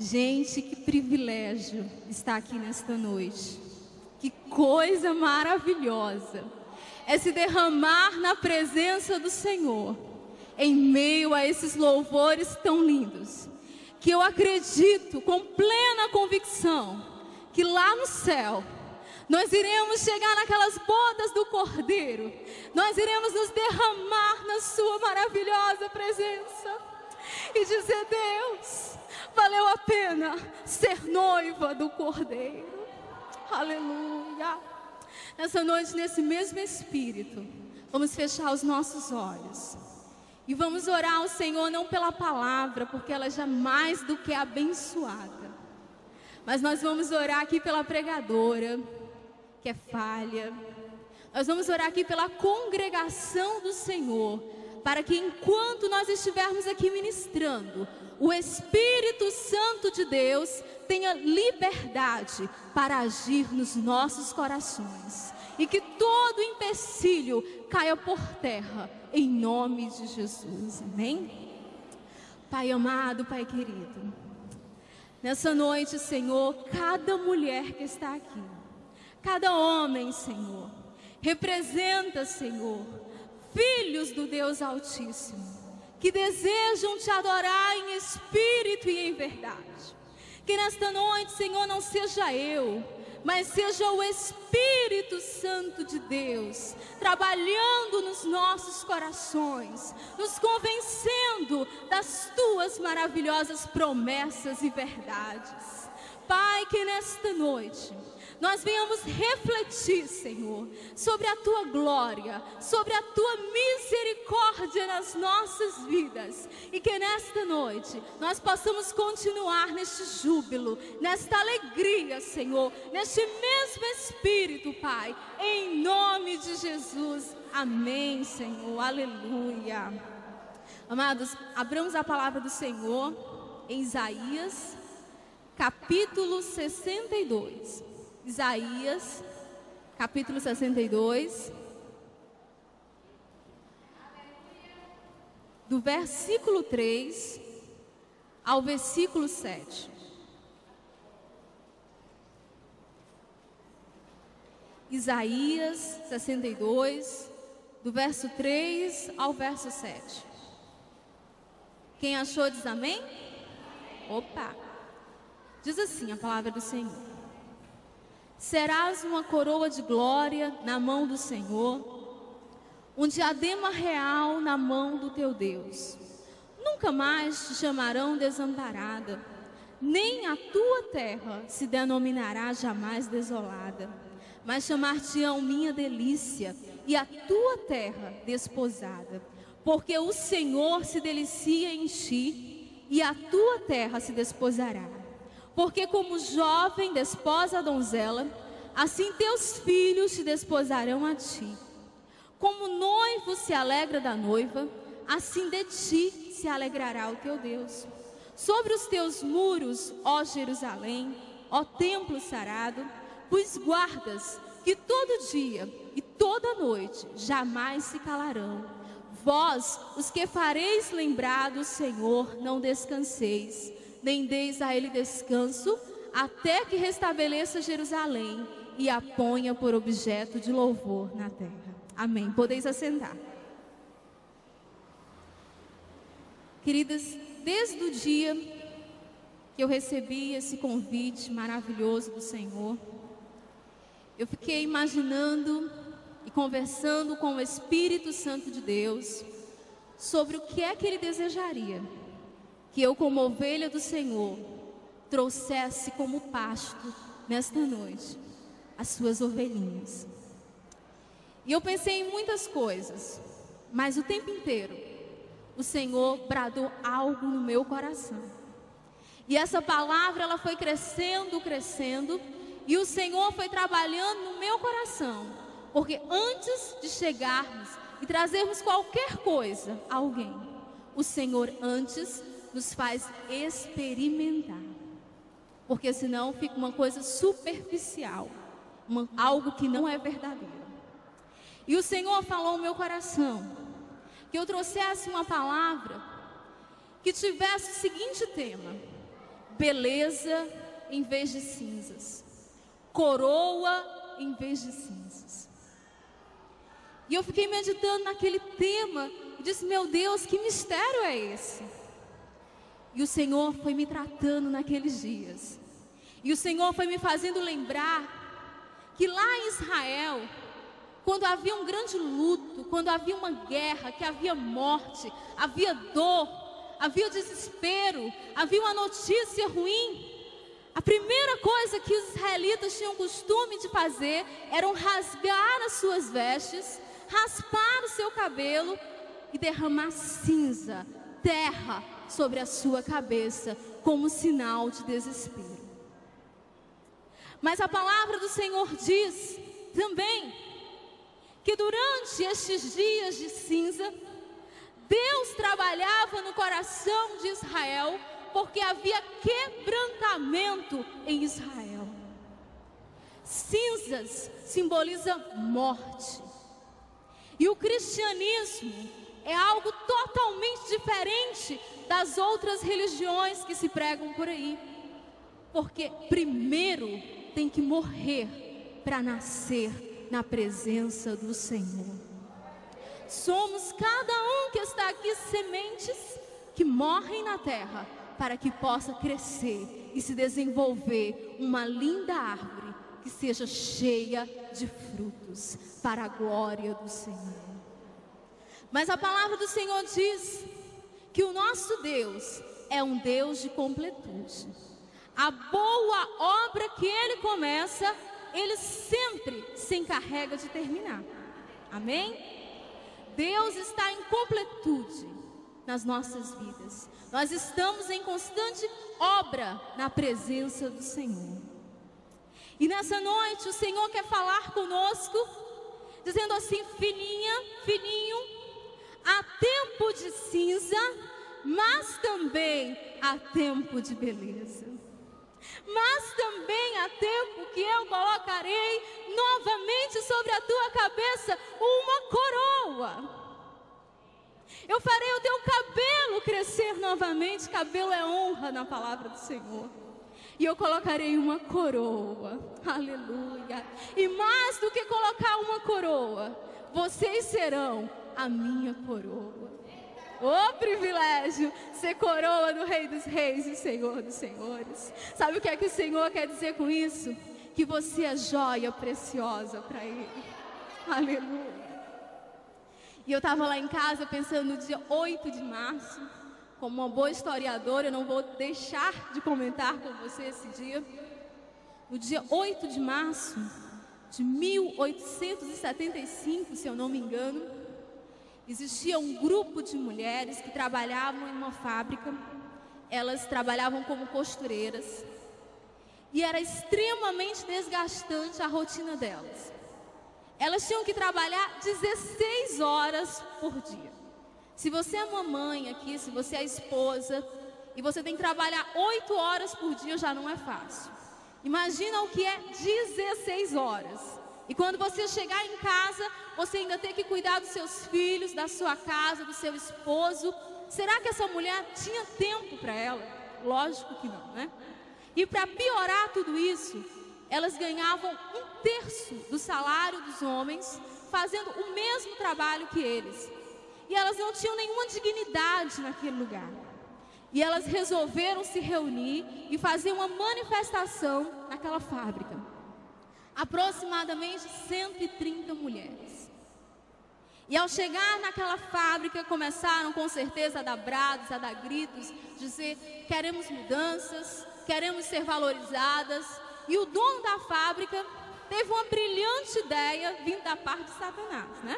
Gente, que privilégio estar aqui nesta noite. Que coisa maravilhosa é se derramar na presença do Senhor, em meio a esses louvores tão lindos, que eu acredito com plena convicção que lá no céu nós iremos chegar naquelas bodas do Cordeiro, nós iremos nos derramar na sua maravilhosa presença e dizer: Deus, valeu a pena ser noiva do Cordeiro. Aleluia. Nessa noite, nesse mesmo espírito, vamos fechar os nossos olhos e vamos orar ao Senhor, não pela palavra, porque ela já é mais do que abençoada, mas nós vamos orar aqui pela pregadora, que é falha. Nós vamos orar aqui pela congregação do Senhor, para que enquanto nós estivermos aqui ministrando, o Espírito Santo de Deus tenha liberdade para agir nos nossos corações, e que todo empecilho caia por terra, em nome de Jesus, amém? Pai amado, Pai querido, nessa noite, Senhor, cada mulher que está aqui, cada homem, Senhor, representa, Senhor, filhos do Deus Altíssimo, que desejam te adorar em espírito e em verdade. Que nesta noite, Senhor, não seja eu, mas seja o Espírito Santo de Deus trabalhando nos nossos corações, nos convencendo das tuas maravilhosas promessas e verdades. Pai, que nesta noite nós venhamos refletir, Senhor, sobre a Tua glória, sobre a Tua misericórdia nas nossas vidas. E que nesta noite nós possamos continuar neste júbilo, nesta alegria, Senhor, neste mesmo Espírito, Pai. Em nome de Jesus. Amém, Senhor. Aleluia. Amados, abramos a palavra do Senhor em Isaías, capítulo 62. Isaías, capítulo 62, do versículo 3 ao versículo 7. Isaías 62, do verso 3 ao verso 7. Quem achou diz amém? Opa! Diz assim a palavra do Senhor: serás uma coroa de glória na mão do Senhor, um diadema real na mão do teu Deus. Nunca mais te chamarão desamparada, nem a tua terra se denominará jamais desolada, mas chamar-te-ão minha delícia e a tua terra desposada, porque o Senhor se delicia em ti e a tua terra se desposará. Porque como jovem desposa a donzela, assim teus filhos te desposarão a ti. Como noivo se alegra da noiva, assim de ti se alegrará o teu Deus. Sobre os teus muros, ó Jerusalém, ó templo sarado, pois guardas que todo dia e toda noite jamais se calarão. Vós, os que fareis lembrar do Senhor, não descanseis, nem deis a ele descanso, até que restabeleça Jerusalém e a ponha por objeto de louvor na terra. Amém. Podeis assentar. Queridas, desde o dia que eu recebi esse convite maravilhoso do Senhor, eu fiquei imaginando e conversando com o Espírito Santo de Deus sobre o que é que Ele desejaria que eu, como ovelha do Senhor, trouxesse como pasto nesta noite as suas ovelhinhas. E eu pensei em muitas coisas, mas o tempo inteiro o Senhor bradou algo no meu coração. E essa palavra, ela foi crescendo, crescendo, e o Senhor foi trabalhando no meu coração, porque antes de chegarmos e trazermos qualquer coisa a alguém, o Senhor antes nos faz experimentar, porque senão fica uma coisa superficial, algo que não é verdadeiro. E o Senhor falou no meu coração que eu trouxesse uma palavra que tivesse o seguinte tema: beleza em vez de cinzas, coroa em vez de cinzas. E eu fiquei meditando naquele tema e disse: meu Deus, que mistério é esse? E o Senhor foi me tratando naqueles dias. E o Senhor foi me fazendo lembrar que lá em Israel, quando havia um grande luto, quando havia uma guerra, que havia morte, havia dor, havia desespero, havia uma notícia ruim, a primeira coisa que os israelitas tinham costume de fazer era rasgar as suas vestes, raspar o seu cabelo e derramar cinza, terra sobre a sua cabeça, como sinal de desespero. Mas a palavra do Senhor diz também que durante estes dias de cinza, Deus trabalhava no coração de Israel, porque havia quebrantamento em Israel. Cinzas simboliza morte. E o cristianismo é algo totalmente diferente das outras religiões que se pregam por aí. Porque primeiro tem que morrer para nascer na presença do Senhor. Somos cada um que está aqui sementes que morrem na terra para que possa crescer e se desenvolver uma linda árvore que seja cheia de frutos para a glória do Senhor. Mas a palavra do Senhor diz que o nosso Deus é um Deus de completude. A boa obra que Ele começa, Ele sempre se encarrega de terminar. Amém? Deus está em completude nas nossas vidas. Nós estamos em constante obra na presença do Senhor. E nessa noite o Senhor quer falar conosco, dizendo assim: filhinha, filhinho, há tempo de cinza, mas também há tempo de beleza. Mas também há tempo que eu colocarei novamente sobre a tua cabeça uma coroa. Eu farei o teu cabelo crescer novamente. Cabelo é honra na palavra do Senhor. E eu colocarei uma coroa. Aleluia. E mais do que colocar uma coroa, vocês serão a minha coroa. Ô privilégio, ser coroa do Rei dos Reis e Senhor dos Senhores. Sabe o que o Senhor quer dizer com isso? Que você é joia preciosa para Ele. Aleluia. E eu estava lá em casa pensando no dia 8 de março. Como uma boa historiadora, eu não vou deixar de comentar com você esse dia. No dia 8 de março de 1875, se eu não me engano, existia um grupo de mulheres que trabalhavam em uma fábrica. Elas trabalhavam como costureiras. E era extremamente desgastante a rotina delas. Elas tinham que trabalhar 16 horas por dia. Se você é mamãe aqui, se você é esposa, e você tem que trabalhar 8 horas por dia, já não é fácil. Imagina o que é 16 horas. E quando você chegar em casa, você ainda tem que cuidar dos seus filhos, da sua casa, do seu esposo. Será que essa mulher tinha tempo para ela? Lógico que não, né? E para piorar tudo isso, elas ganhavam 1/3 do salário dos homens, fazendo o mesmo trabalho que eles. E elas não tinham nenhuma dignidade naquele lugar. E elas resolveram se reunir e fazer uma manifestação naquela fábrica. Aproximadamente 130 mulheres. E ao chegar naquela fábrica, começaram com certeza a dar brados, a dar gritos, dizer: queremos mudanças, queremos ser valorizadas. E o dono da fábrica teve uma brilhante ideia, vindo da parte de Satanás, né?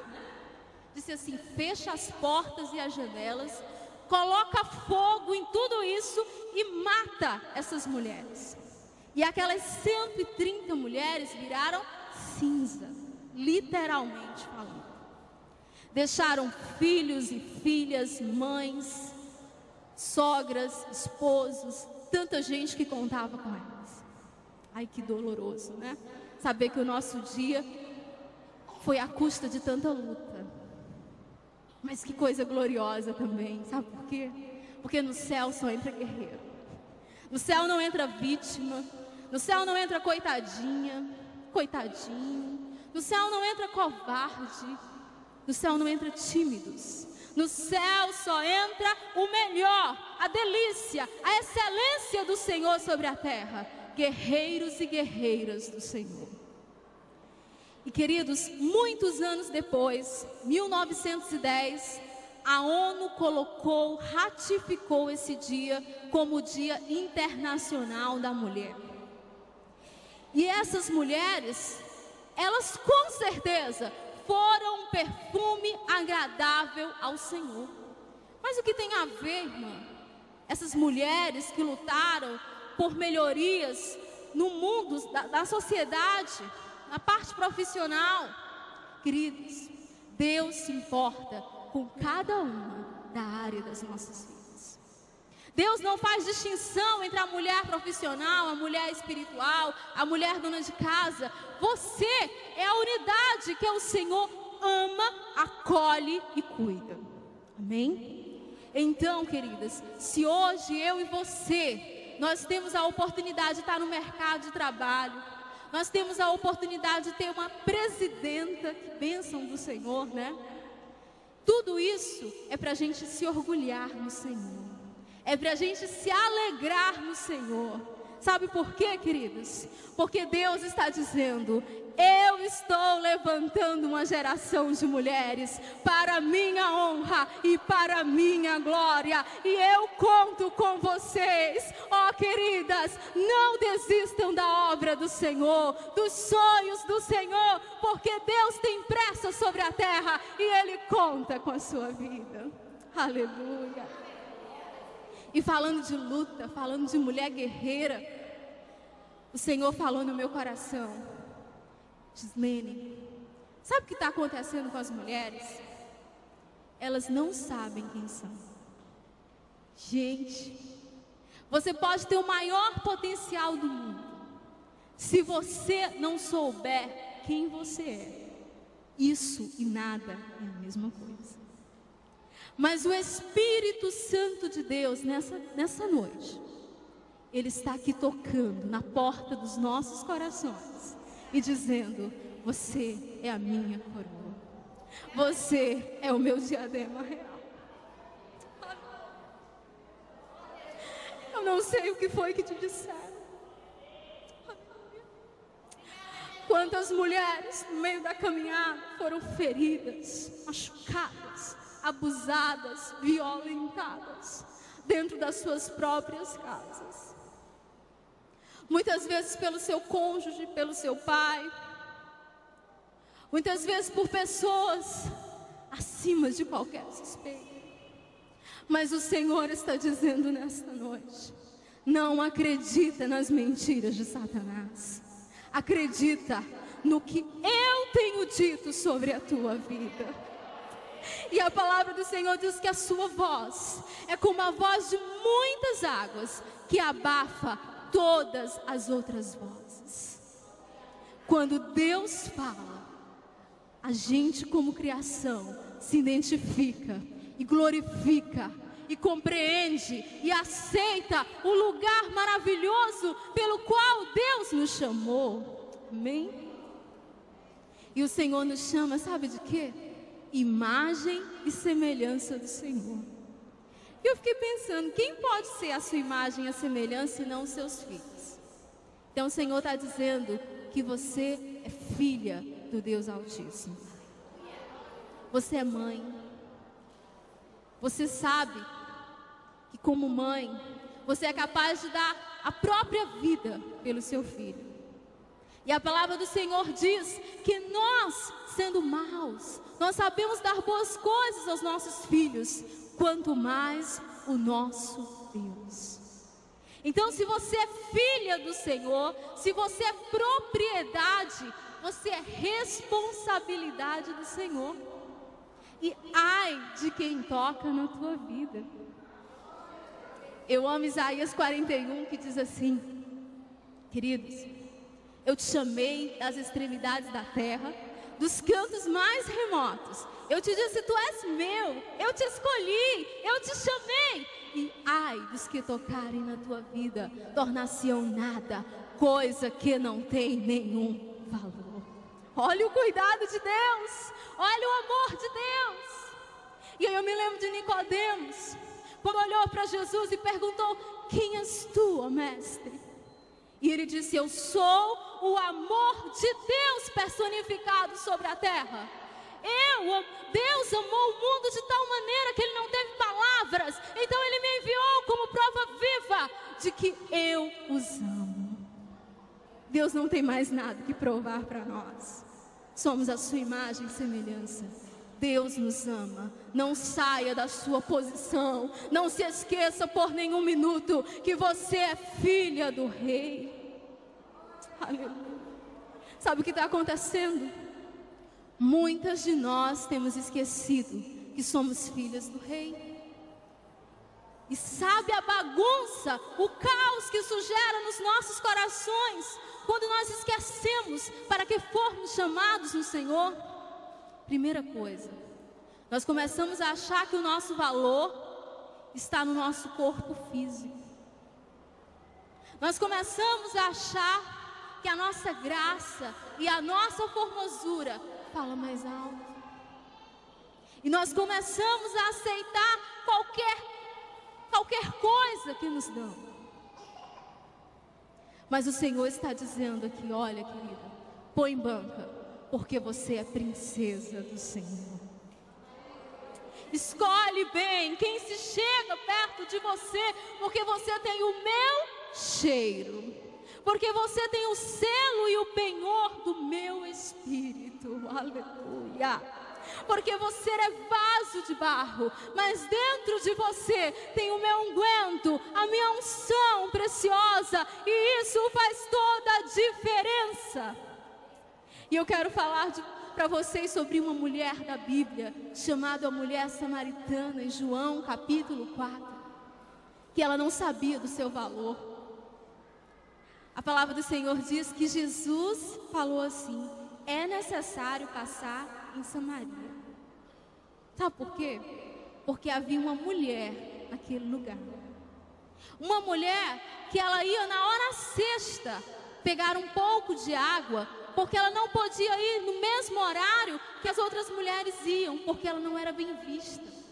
Disse assim: fecha as portas e as janelas, coloca fogo em tudo isso e mata essas mulheres. E aquelas 130 mulheres viraram cinza, literalmente falando. Deixaram filhos e filhas, mães, sogras, esposos, tanta gente que contava com elas. Ai, que doloroso, né? Saber que o nosso dia foi à custa de tanta luta. Mas que coisa gloriosa também, sabe por quê? Porque no céu só entra guerreiro. No céu não entra vítima, no céu não entra coitadinha, coitadinho, no céu não entra covarde, no céu não entra tímidos. No céu só entra o melhor, a delícia, a excelência do Senhor sobre a terra. Guerreiros e guerreiras do Senhor. E queridos, muitos anos depois, 1910, a ONU ratificou esse dia como o Dia Internacional da Mulher. E essas mulheres, elas com certeza foram um perfume agradável ao Senhor. Mas o que tem a ver, irmã? Essas mulheres que lutaram por melhorias no mundo, da sociedade, na parte profissional. Queridos, Deus se importa com cada uma da área das nossas vidas. Deus não faz distinção entre a mulher profissional, a mulher espiritual, a mulher dona de casa. Você é a unidade que o Senhor ama, acolhe e cuida. Amém? Então, queridas, se hoje eu e você, nós temos a oportunidade de estar no mercado de trabalho, nós temos a oportunidade de ter uma presidenta, que bênção do Senhor, né? Tudo isso é para a gente se orgulhar no Senhor, é para a gente se alegrar no Senhor. Sabe por quê, queridos? Porque Deus está dizendo: eu estou levantando uma geração de mulheres para a minha honra e para a minha glória, e eu conto com vocês. Ó, queridas, não desistam da obra do Senhor, dos sonhos do Senhor, porque Deus tem pressa sobre a terra e Ele conta com a sua vida. Aleluia. E falando de luta, falando de mulher guerreira, o Senhor falou no meu coração: Gislene, sabe o que está acontecendo com as mulheres? Elas não sabem quem são. Gente, você pode ter o maior potencial do mundo, se você não souber quem você é, isso e nada é a mesma coisa. Mas o Espírito Santo de Deus, nessa noite, Ele está aqui tocando na porta dos nossos corações e dizendo: você é a minha coroa, você é o meu diadema real. Eu não sei o que foi que te disseram. Quantas mulheres no meio da caminhada foram feridas, machucadas, abusadas, violentadas dentro das suas próprias casas. Muitas vezes pelo seu cônjuge, pelo seu pai, muitas vezes por pessoas acima de qualquer suspeita. Mas o Senhor está dizendo nesta noite: não acredita nas mentiras de Satanás, acredita no que eu tenho dito sobre a tua vida. E a palavra do Senhor diz que a sua voz é como a voz de muitas águas que abafa todas as outras vozes. Quando Deus fala, a gente como criação se identifica e glorifica e compreende e aceita o lugar maravilhoso pelo qual Deus nos chamou. Amém? E o Senhor nos chama, sabe de quê? Imagem e semelhança do Senhor. E eu fiquei pensando, quem pode ser a sua imagem e a semelhança e não os seus filhos? Então o Senhor está dizendo que você é filha do Deus Altíssimo. Você é mãe. Você sabe que como mãe, você é capaz de dar a própria vida pelo seu filho. E a palavra do Senhor diz que nós, sendo maus, nós sabemos dar boas coisas aos nossos filhos, quanto mais o nosso Deus. Então, se você é filha do Senhor, se você é propriedade, você é responsabilidade do Senhor. E ai de quem toca na tua vida. Eu amo Isaías 41, que diz assim: queridos, eu te chamei das extremidades da terra, dos cantos mais remotos. Eu te disse: tu és meu, eu te escolhi, eu te chamei. E ai dos que tocarem na tua vida, tornar-se-ão nada, coisa que não tem nenhum valor. Olha o cuidado de Deus, olha o amor de Deus. E aí eu me lembro de Nicodemos, quando olhou para Jesus e perguntou: quem és tu, ó mestre? E ele disse: eu sou o amor de Deus personificado sobre a terra. Deus amou o mundo de tal maneira que Ele não teve palavras, então Ele me enviou como prova viva de que eu os amo. Deus não tem mais nada que provar para nós. Somos a sua imagem e semelhança. Deus nos ama. Não saia da sua posição. Não se esqueça por nenhum minuto que você é filha do Rei. Aleluia. Sabe o que está acontecendo? Muitas de nós temos esquecido que somos filhas do Rei. E sabe a bagunça, o caos que isso gera nos nossos corações quando nós esquecemos para que formos chamados no Senhor? Primeira coisa, nós começamos a achar que o nosso valor está no nosso corpo físico. Nós começamos a achar que a nossa graça e a nossa formosura fala mais alto. E nós começamos a aceitar qualquer coisa que nos dão. Mas o Senhor está dizendo aqui: olha, querida, põe banca, porque você é princesa do Senhor. Escolhe bem quem se chega perto de você, porque você tem o meu cheiro, porque você tem o selo e o penhor do meu Espírito. Aleluia. Porque você é vaso de barro, mas dentro de você tem o meu unguento, a minha unção preciosa, e isso faz toda a diferença. E eu quero falar para vocês sobre uma mulher da Bíblia, chamada a mulher samaritana, em João capítulo 4, que ela não sabia do seu valor. A palavra do Senhor diz que Jesus falou assim: é necessário passar em Samaria. Sabe por quê? Porque havia uma mulher naquele lugar. Uma mulher que ela ia na hora sexta pegar um pouco de água, porque ela não podia ir no mesmo horário que as outras mulheres iam, porque ela não era bem vista.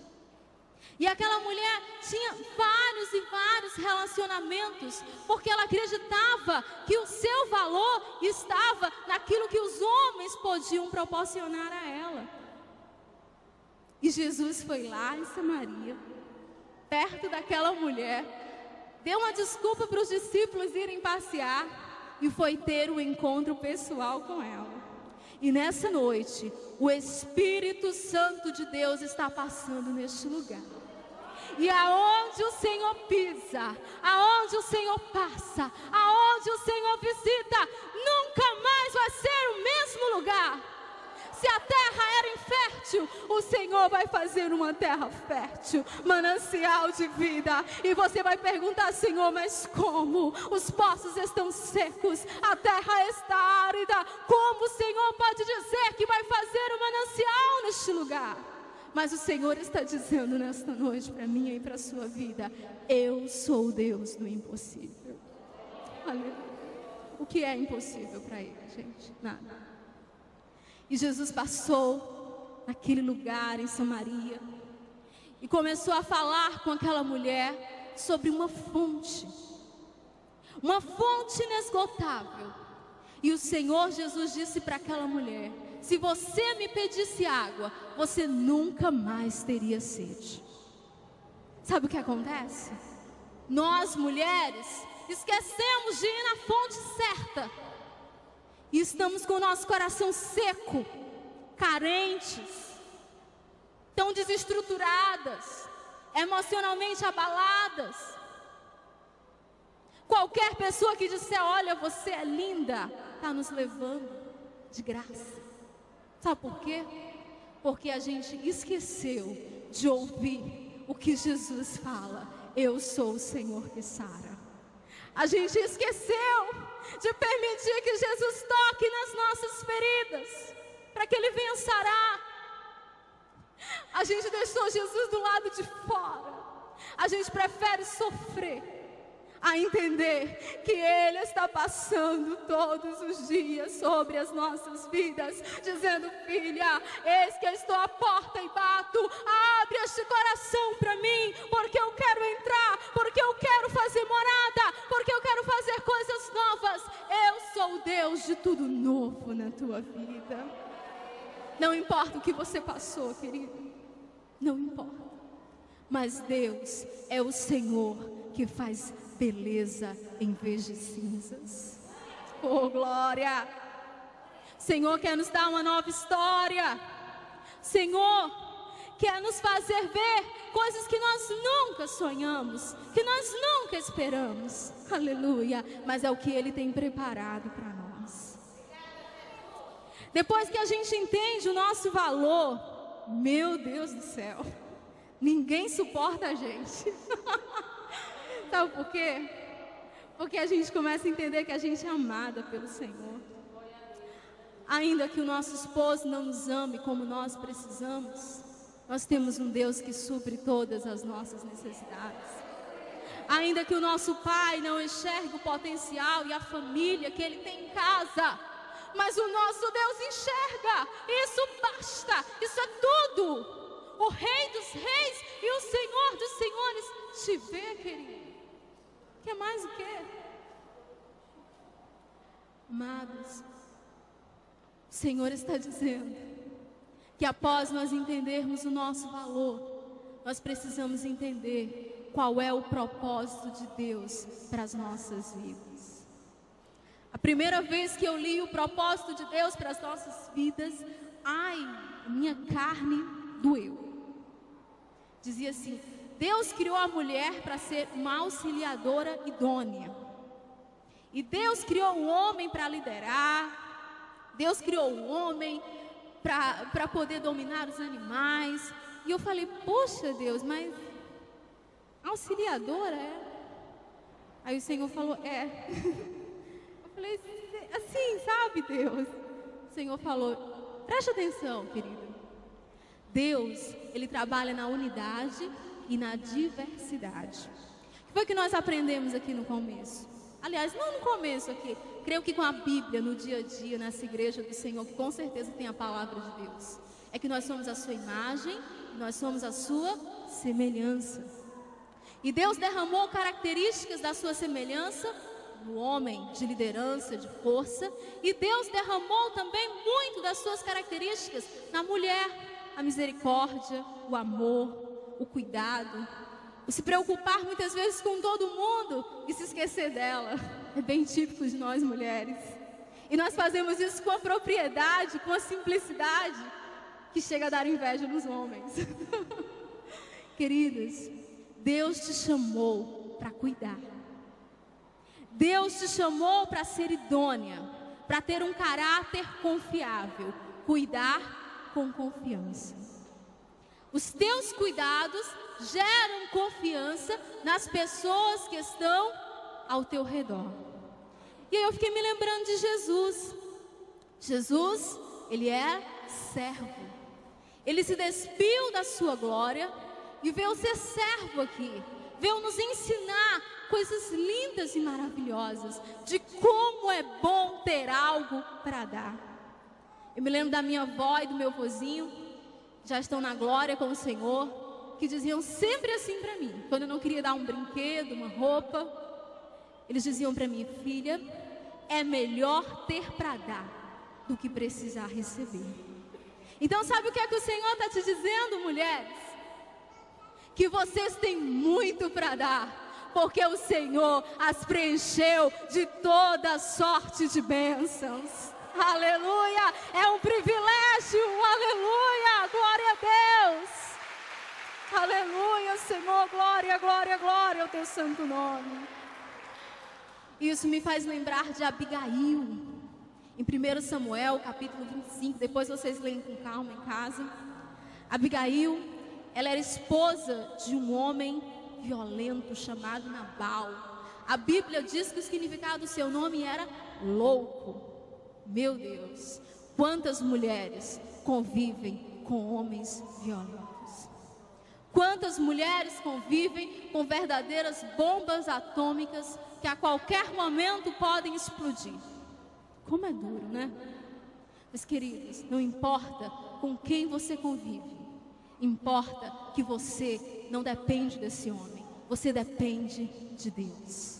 E aquela mulher tinha vários e vários relacionamentos, porque ela acreditava que o seu valor estava naquilo que os homens podiam proporcionar a ela. E Jesus foi lá em Samaria, perto daquela mulher, deu uma desculpa para os discípulos irem passear e foi ter um encontro pessoal com ela. E nessa noite, o Espírito Santo de Deus está passando neste lugar. E aonde o Senhor pisa, aonde o Senhor passa, aonde o Senhor visita, nunca mais vai ser o mesmo lugar. Se a terra era infértil, o Senhor vai fazer uma terra fértil, manancial de vida. E você vai perguntar: Senhor, mas como? Os poços estão secos, a terra está árida. Como o Senhor pode dizer que vai fazer um manancial neste lugar? Mas o Senhor está dizendo nesta noite para mim e para a sua vida: eu sou o Deus do impossível. Aleluia. O que é impossível para Ele, gente? Nada. E Jesus passou naquele lugar em Samaria e começou a falar com aquela mulher sobre uma fonte inesgotável. E o Senhor Jesus disse para aquela mulher: se você me pedisse água, você nunca mais teria sede. Sabe o que acontece? Nós, mulheres, esquecemos de ir na fonte certa. E estamos com o nosso coração seco, carentes, tão desestruturadas, emocionalmente abaladas. Qualquer pessoa que disser: olha, você é linda, está nos levando de graça. Sabe por quê? Porque a gente esqueceu de ouvir o que Jesus fala: eu sou o Senhor que sara. A gente esqueceu de permitir que Jesus toque nas nossas feridas, para que Ele venha sarar. A gente deixou Jesus do lado de fora. A gente prefere sofrer a entender que Ele está passando todos os dias sobre as nossas vidas, dizendo: filha, eis que eu estou à porta e bato, abre este coração para mim, porque eu quero entrar, porque eu quero fazer morada, porque eu quero fazer coisas novas. Eu sou o Deus de tudo novo na tua vida. Não importa o que você passou, querido, não importa, mas Deus é o Senhor que faz beleza em vez de cinzas. Oh, glória! Senhor quer nos dar uma nova história. Senhor quer nos fazer ver coisas que nós nunca sonhamos, que nós nunca esperamos. Aleluia! Mas é o que Ele tem preparado para nós. Depois que a gente entende o nosso valor, meu Deus do céu, ninguém suporta a gente. Sabe por quê? Porque a gente começa a entender que a gente é amada pelo Senhor. Ainda que o nosso esposo não nos ame como nós precisamos, nós temos um Deus que supre todas as nossas necessidades. Ainda que o nosso pai não enxergue o potencial e a família que ele tem em casa, mas o nosso Deus enxerga. Isso basta, isso é tudo. O Rei dos Reis e o Senhor dos Senhores te vê, querido. Quer mais o quê? Amados, o Senhor está dizendo que após nós entendermos o nosso valor, nós precisamos entender qual é o propósito de Deus para as nossas vidas. A primeira vez que eu li o propósito de Deus para as nossas vidas, ai, minha carne doeu. Dizia assim: Deus criou a mulher para ser uma auxiliadora idônea. E Deus criou o homem para liderar. Deus criou o homem para poder dominar os animais. E eu falei: poxa Deus, mas auxiliadora é? Aí o Senhor falou: é. Eu falei assim, sabe, Deus? O Senhor falou: preste atenção, querido. Deus, Ele trabalha na unidade e na diversidade. O que foi que nós aprendemos aqui no começo? Aliás, não no começo aqui, creio que com a Bíblia, no dia a dia, nessa igreja do Senhor, que com certeza tem a palavra de Deus, é que nós somos a sua imagem, nós somos a sua semelhança. E Deus derramou características da sua semelhança no homem, de liderança, de força. E Deus derramou também muito das suas características na mulher: a misericórdia, o amor, o cuidado, o se preocupar muitas vezes com todo mundo e se esquecer dela. É bem típico de nós mulheres. E nós fazemos isso com a propriedade, com a simplicidade, que chega a dar inveja nos homens. Queridas, Deus te chamou para cuidar. Deus te chamou para ser idônea, para ter um caráter confiável, cuidar com confiança. Os teus cuidados geram confiança nas pessoas que estão ao teu redor. E aí eu fiquei me lembrando de Jesus. Jesus, Ele é servo. Ele se despiu da sua glória e veio ser servo aqui. Veio nos ensinar coisas lindas e maravilhosas de como é bom ter algo para dar. Eu me lembro da minha avó e do meu vozinho, já estão na glória com o Senhor, que diziam sempre assim para mim, quando eu não queria dar um brinquedo, uma roupa, eles diziam para mim: filha, é melhor ter para dar do que precisar receber. Então sabe o que é que o Senhor está te dizendo, mulheres? Que vocês têm muito para dar, porque o Senhor as preencheu de toda sorte de bênçãos. Aleluia, é um privilégio, aleluia, glória a Deus, aleluia, Senhor, glória, glória, glória ao teu santo nome. Isso me faz lembrar de Abigail, em 1 Samuel, capítulo 25, depois vocês leem com calma em casa. Abigail, ela era esposa de um homem violento chamado Nabal. A Bíblia diz que o significado do seu nome era louco. Meu Deus, quantas mulheres convivem com homens violentos? Quantas mulheres convivem com verdadeiras bombas atômicas que a qualquer momento podem explodir? Como é duro, né? Mas, queridos, não importa com quem você convive, importa que você não depende desse homem, você depende de Deus.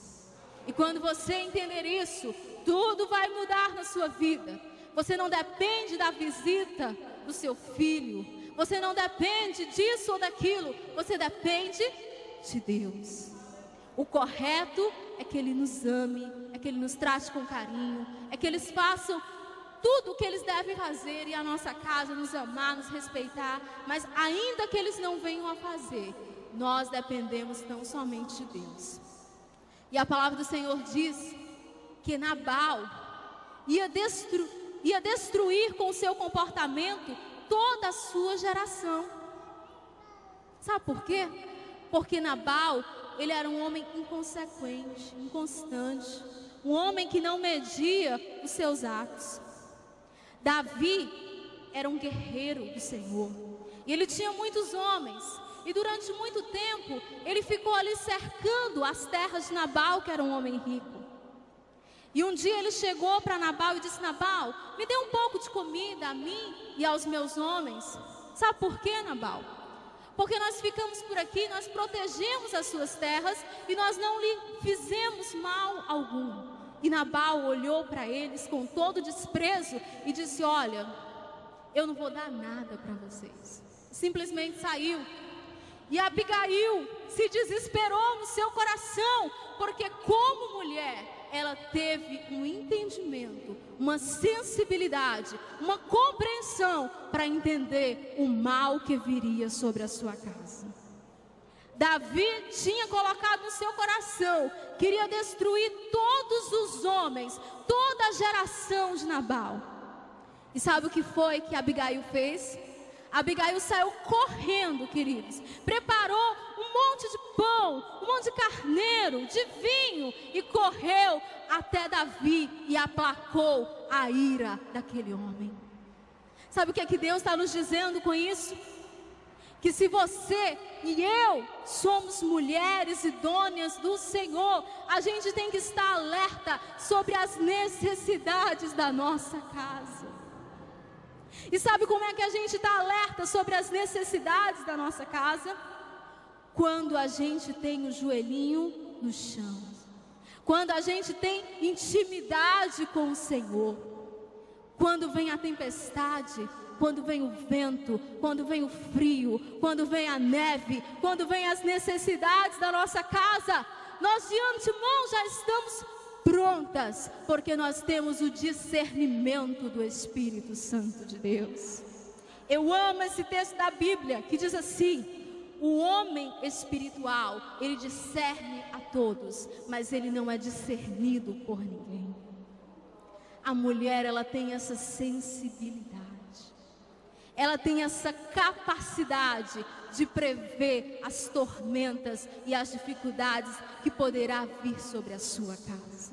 E quando você entender isso, tudo vai mudar na sua vida. Você não depende da visita do seu filho, você não depende disso ou daquilo, você depende de Deus. O correto é que Ele nos ame, é que Ele nos trate com carinho, é que eles façam tudo o que eles devem fazer e a nossa casa nos amar, nos respeitar. Mas ainda que eles não venham a fazer, nós dependemos tão somente de Deus. E a palavra do Senhor diz que Nabal ia destruir com o seu comportamento toda a sua geração. Sabe por quê? Porque Nabal, ele era um homem inconsequente, inconstante, um homem que não media os seus atos. Davi era um guerreiro do Senhor, e ele tinha muitos homens, e durante muito tempo ele ficou ali cercando as terras de Nabal, que era um homem rico. E um dia ele chegou para Nabal e disse: Nabal, me dê um pouco de comida a mim e aos meus homens. Sabe por quê, Nabal? Porque nós ficamos por aqui, nós protegemos as suas terras e nós não lhe fizemos mal algum. E Nabal olhou para eles com todo desprezo e disse: olha, eu não vou dar nada para vocês. Simplesmente saiu. E Abigail se desesperou no seu coração, porque como mulher, ela teve um entendimento, uma sensibilidade, uma compreensão para entender o mal que viria sobre a sua casa. Davi tinha colocado no seu coração, queria destruir todos os homens, toda a geração de Nabal. E sabe o que foi que Abigail fez? Abigail saiu correndo, queridos, preparou um monte de pão, um monte de carneiro, de vinho, e correu até Davi e aplacou a ira daquele homem. Sabe o que é que Deus está nos dizendo com isso? Que se você e eu somos mulheres idôneas do Senhor, a gente tem que estar alerta sobre as necessidades da nossa casa. E sabe como é que a gente está alerta sobre as necessidades da nossa casa? Quando a gente tem o joelhinho no chão, quando a gente tem intimidade com o Senhor. Quando vem a tempestade, quando vem o vento, quando vem o frio, quando vem a neve, quando vem as necessidades da nossa casa, nós de antemão já estamos prontas, porque nós temos o discernimento do Espírito Santo de Deus. Eu amo esse texto da Bíblia que diz assim: o homem espiritual, ele discerne a todos, mas ele não é discernido por ninguém. A mulher, ela tem essa sensibilidade, ela tem essa capacidade de prever as tormentas e as dificuldades que poderá vir sobre a sua casa.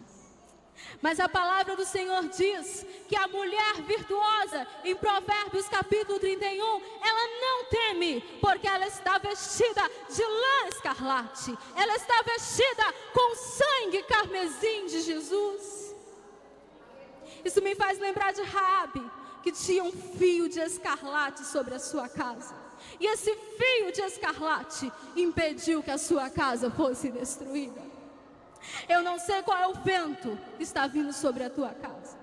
Mas a palavra do Senhor diz que a mulher virtuosa, em Provérbios capítulo 31, ela não teme, porque ela está vestida de lã escarlate, ela está vestida com sangue carmesim de Jesus. Isso me faz lembrar de Raabe, que tinha um fio de escarlate sobre a sua casa, e esse fio de escarlate impediu que a sua casa fosse destruída. Eu não sei qual é o vento que está vindo sobre a tua casa,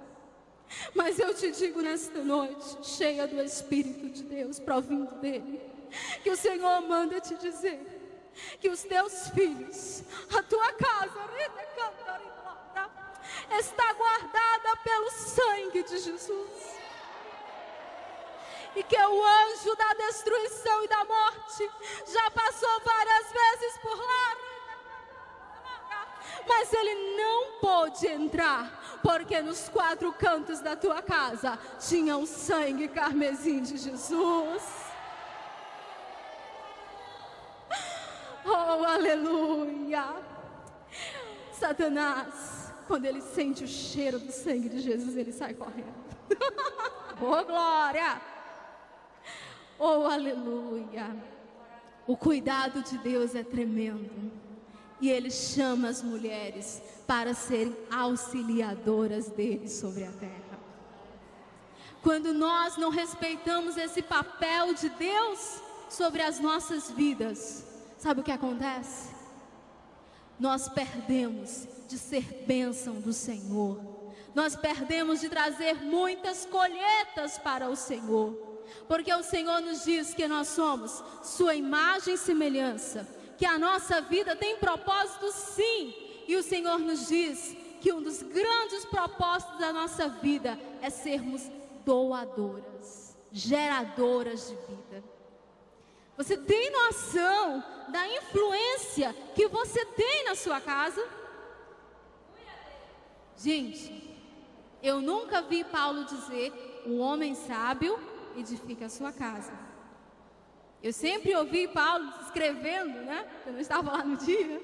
mas eu te digo nesta noite, cheia do Espírito de Deus, provindo dele, que o Senhor manda te dizer que os teus filhos, a tua casa está guardada pelo sangue de Jesus, e que o anjo da destruição e da morte já passou várias vezes por lá, mas ele não pôde entrar, porque nos quatro cantos da tua casa tinha o sangue carmesim de Jesus. Oh, aleluia! Satanás, quando ele sente o cheiro do sangue de Jesus, ele sai correndo. Oh, glória! Oh, aleluia! O cuidado de Deus é tremendo. E Ele chama as mulheres para serem auxiliadoras dele sobre a terra. Quando nós não respeitamos esse papel de Deus sobre as nossas vidas, sabe o que acontece? Nós perdemos de ser bênção do Senhor. Nós perdemos de trazer muitas colheitas para o Senhor. Porque o Senhor nos diz que nós somos sua imagem e semelhança, que a nossa vida tem propósito sim. E o Senhor nos diz que um dos grandes propósitos da nossa vida é sermos doadoras, geradoras de vida. Você tem noção da influência que você tem na sua casa? Gente, eu nunca vi Paulo dizer: o homem sábio edifica a sua casa. Eu sempre ouvi Paulo escrevendo, né? Eu não estava lá no dia,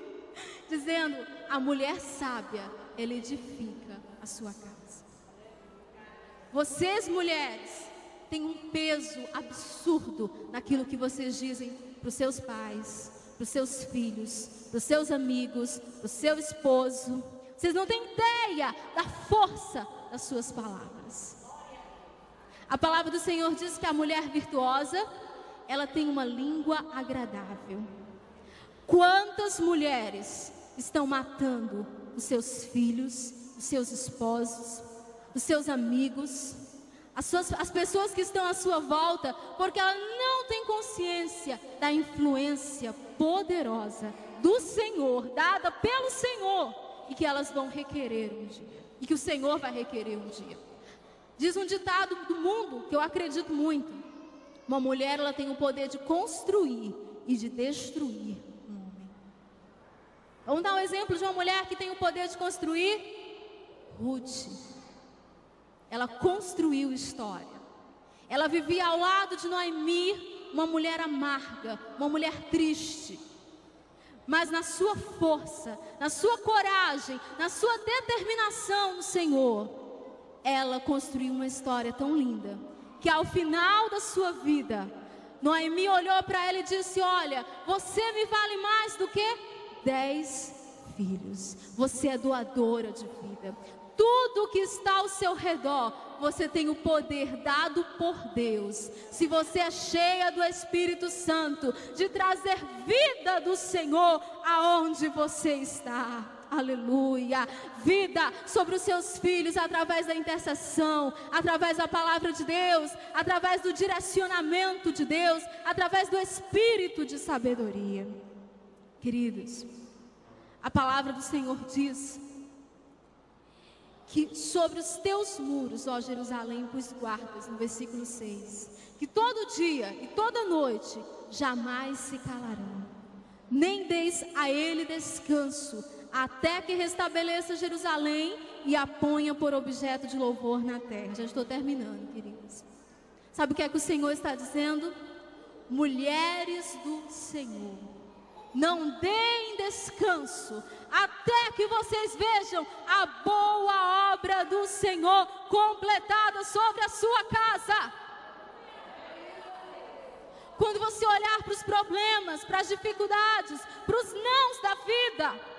dizendo: a mulher sábia, ela edifica a sua casa. Vocês, mulheres, têm um peso absurdo naquilo que vocês dizem para os seus pais, para os seus filhos, para os seus amigos, para o seu esposo. Vocês não têm ideia da força das suas palavras. A palavra do Senhor diz que a mulher virtuosa, ela tem uma língua agradável. Quantas mulheres estão matando os seus filhos, os seus esposos, os seus amigos, as pessoas que estão à sua volta, porque ela não tem consciência da influência poderosa do Senhor, dada pelo Senhor, e que elas vão requerer um dia, e que o Senhor vai requerer um dia. Diz um ditado do mundo que eu acredito muito: uma mulher, ela tem o poder de construir e de destruir um homem. Vamos dar um exemplo de uma mulher que tem o poder de construir. Ruth. Ela construiu história. Ela vivia ao lado de Noemi, uma mulher amarga, uma mulher triste. Mas na sua força, na sua coragem, na sua determinação no Senhor, ela construiu uma história tão linda, que ao final da sua vida, Noemi olhou para ela e disse: olha, você me vale mais do que 10 filhos. Você é doadora de vida. Tudo que está ao seu redor, você tem o poder dado por Deus. Se você é cheia do Espírito Santo, de trazer vida do Senhor aonde você está. Aleluia. Vida sobre os seus filhos através da intercessão, através da palavra de Deus, através do direcionamento de Deus, através do Espírito de sabedoria. Queridos, a palavra do Senhor diz que sobre os teus muros, ó Jerusalém, pus guardas, no versículo 6, que todo dia e toda noite jamais se calarão, nem deis a ele descanso, até que restabeleça Jerusalém e a ponha por objeto de louvor na terra. Já estou terminando, queridos. Sabe o que é que o Senhor está dizendo? Mulheres do Senhor, não deem descanso até que vocês vejam a boa obra do Senhor completada sobre a sua casa. Quando você olhar para os problemas, para as dificuldades, para os nãos da vida,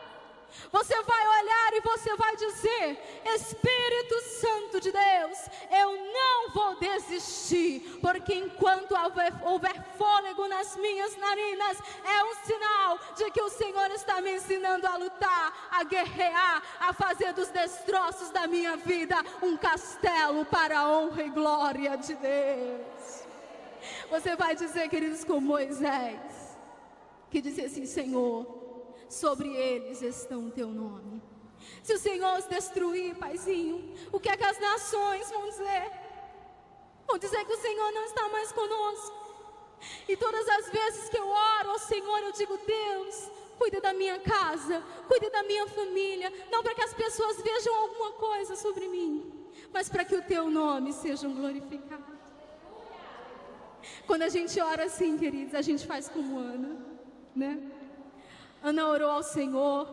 você vai olhar e você vai dizer: Espírito Santo de Deus, eu não vou desistir, porque enquanto houver fôlego nas minhas narinas, é um sinal de que o Senhor está me ensinando a lutar, a guerrear, a fazer dos destroços da minha vida um castelo para a honra e glória de Deus. Você vai dizer, queridos, com Moisés, que disse assim: Senhor, sobre eles estão o teu nome. Se o Senhor os destruir, Paizinho, o que é que as nações vão dizer? Vão dizer que o Senhor não está mais conosco. E todas as vezes que eu oro ao Senhor, eu digo: Deus, cuida da minha casa, cuida da minha família, não para que as pessoas vejam alguma coisa sobre mim, mas para que o teu nome seja glorificado. Quando a gente ora assim, queridos, a gente faz como Ana, né? Ana orou ao Senhor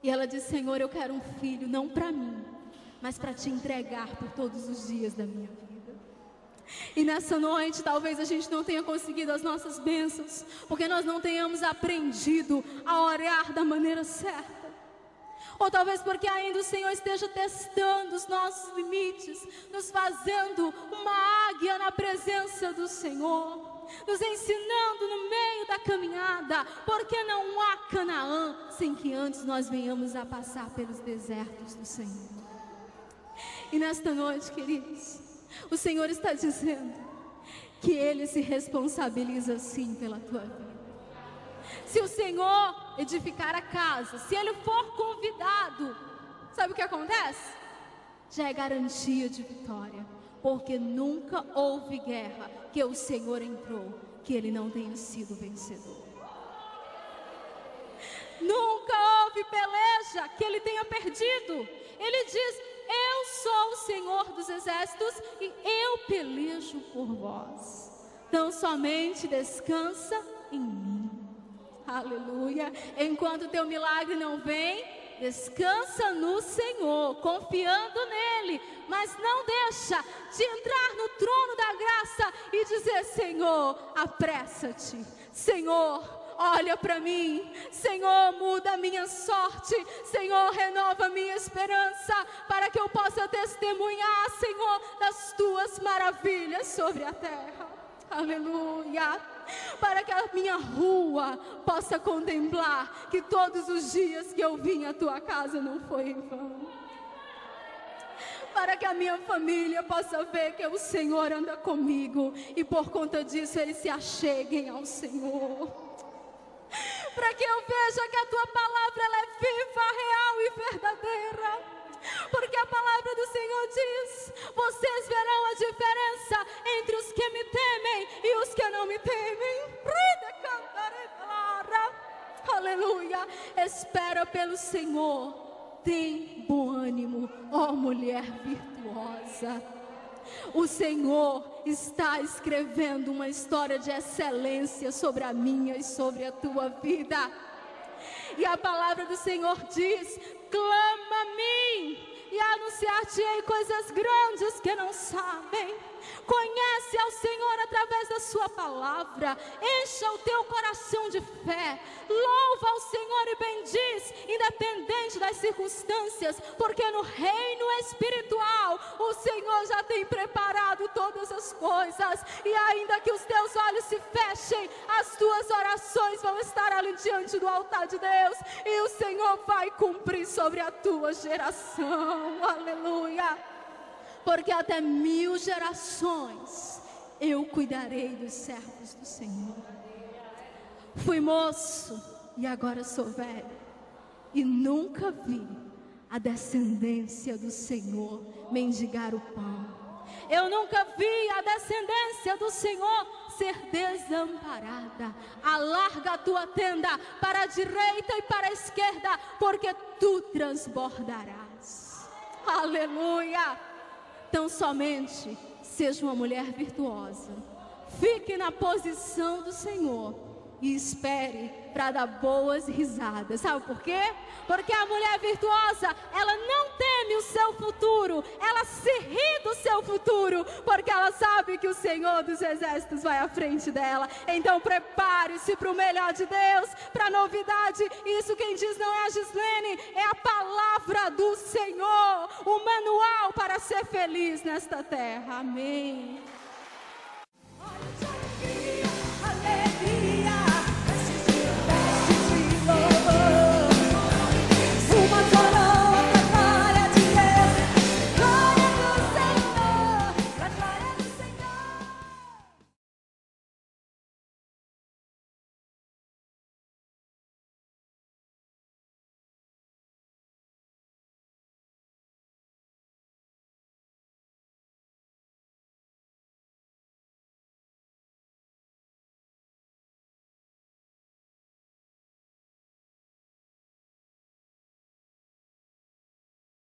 e ela disse: Senhor, eu quero um filho, não para mim, mas para te entregar por todos os dias da minha vida. E nessa noite, talvez a gente não tenha conseguido as nossas bênçãos, porque nós não tenhamos aprendido a orar da maneira certa. Ou talvez porque ainda o Senhor esteja testando os nossos limites, nos fazendo uma águia na presença do Senhor, nos ensinando no meio da caminhada, porque não há Canaã sem que antes nós venhamos a passar pelos desertos do Senhor. E nesta noite, queridos, o Senhor está dizendo que Ele se responsabiliza sim pela tua vida. Se o Senhor edificar a casa, se Ele for convidado, sabe o que acontece? Já é garantia de vitória, porque nunca houve guerra que o Senhor entrou, que Ele não tenha sido vencedor. Nunca houve peleja que Ele tenha perdido. Ele diz: eu sou o Senhor dos exércitos e eu pelejo por vós. Então somente descansa em mim. Aleluia. Enquanto o teu milagre não vem, descansa no Senhor, confiando nele. Mas não deixa de entrar no trono da graça e dizer: Senhor, apressa-te. Senhor, olha para mim. Senhor, muda a minha sorte. Senhor, renova a minha esperança, para que eu possa testemunhar, Senhor, das tuas maravilhas sobre a terra. Aleluia. Para que a minha rua possa contemplar que todos os dias que eu vim à tua casa não foi em vão. Para que a minha família possa ver que o Senhor anda comigo e por conta disso eles se acheguem ao Senhor. Para que eu veja que a tua palavra ela é viva, real e verdadeira. Porque a palavra do Senhor diz: vocês verão a diferença entre os que me temem e os que não me temem. Aleluia. Espera pelo Senhor, tem bom ânimo, ó mulher virtuosa. O Senhor está escrevendo uma história de excelência sobre a minha e sobre a tua vida. E a palavra do Senhor diz: clama a mim e anunciar-te-ei coisas grandes que não sabem. Conhece ao Senhor através da sua palavra. Encha o teu coração de fé. Louva ao Senhor e bendiz, independente das circunstâncias, porque no reino espiritual o Senhor já tem preparado todas as coisas. E ainda que os teus olhos se fechem, as tuas orações vão estar ali diante do altar de Deus, e o Senhor vai cumprir sobre a tua geração. Aleluia. Porque até 1000 gerações eu cuidarei dos servos do Senhor. Fui moço e agora sou velho, e nunca vi a descendência do Senhor mendigar o pão. Eu nunca vi a descendência do Senhor ser desamparada. Alarga a tua tenda para a direita e para a esquerda, porque tu transbordarás. Aleluia. Então somente seja uma mulher virtuosa. Fique na posição do Senhor e espere para dar boas risadas. Sabe por quê? Porque a mulher virtuosa, ela não teme o seu futuro, ela se ri do seu futuro, porque ela sabe que o Senhor dos exércitos vai à frente dela. Então prepare-se para o melhor de Deus, para a novidade. Isso quem diz não é a Gislene, é a palavra do Senhor, o manual para ser feliz nesta terra. Amém.